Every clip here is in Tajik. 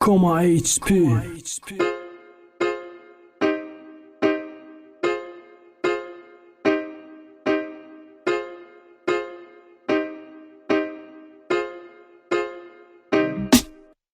Koma HP.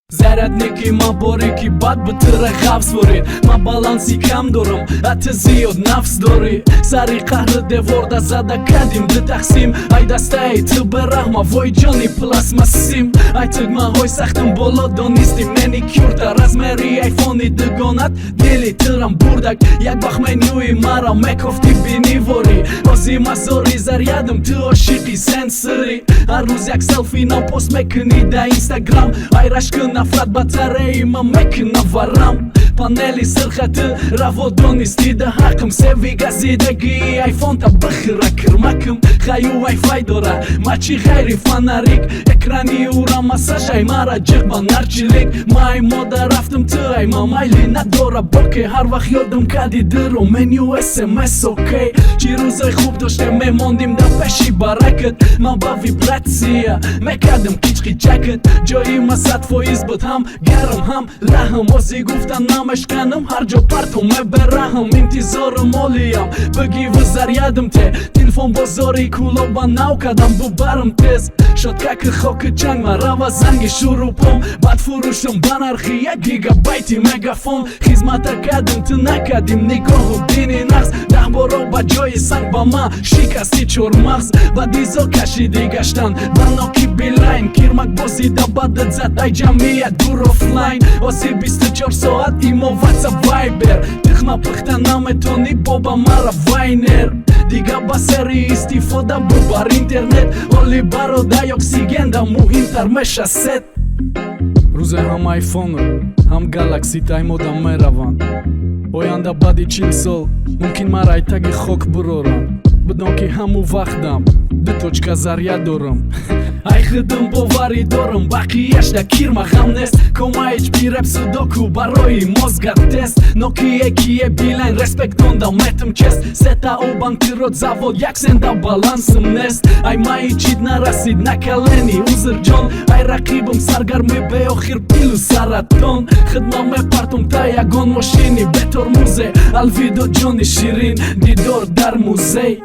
Зарядники ма борики бад битра хавс ворид ма баланси кам дорам ати зиёд нафс дори сари қаҳри деворда зада кадим ду тақсим ай дастаи ту бераҳма вой ҷони пластмассим ай тугмаҳои сахтам боло донисти маникюрда размери айфони дугонат дили тирам бурдак як вақт менюи мара мекофти бинивори ози мазори зарядам ту ошиқи сенсори ҳар рӯз як селфи нав пост мекунӣ да инстаграм ай рашкун нафрат батареи ма мекуна варам панели сирхати раво донисти да ҳақм севи газидагии айфонта бихира кирмакм хаю вайфай дора мачи ғайри фонарик экрани ура масажай мара ҷиқба нарчилик май мода рафтам ту ай ма майли надора боке ҳар вақт ёдам кади диру меню смс окей чӣ рӯзои хуб доштем мемондим да пеши баракат ма ба вибратсия мекардам кичқичакат ҷои ма 100% буд ҳам гарм ҳам лаҳм ози гуфтан намешканам ҳар ҷо парту мебераҳм интизорум олиям бигиву зарядам те телефон бозори кулоба нав кардам бубарам тез шуд каки хоки чанг ма рава занги шурупом бад фурӯшам ба нархи 1 гигабайти мегафон хизмата кардим ту накардим нигоҳу дини нағз 10 боро ба ҷои санг ба ма шикасти чормағз ба дизо кашиди гаштан ба Nokia Beeline кирмак бозида бадат зад ай ҷамъият дур офлайн ози 24 соат имо WhatsApp Viber тихма пухта наметони боба мара вайнер дига ба сери истифода бубар интернет оли барода оксигенда муҳимтар меша сет рӯзе ҳам айфону ҳам галакси таймода мераванд оянда баъди 40 сол мумкин мара ай таги хок буроранд бидон ки ҳамун вақтам ду точка заряд дорам ай хидм боварӣ дорам бақияш да кирма ғам нест Koma HP реп судоку барои мозга тест Nokia Beeline респектон да метам чест сета обанкирот завод як сенда балансым нест ай маи чид нарасид на калени узрҷон ай рақибам саргарми беохир пилу саратон хидма мепартум та ягон мошини бетормузе алвидо ҷони ширин дидор дар музей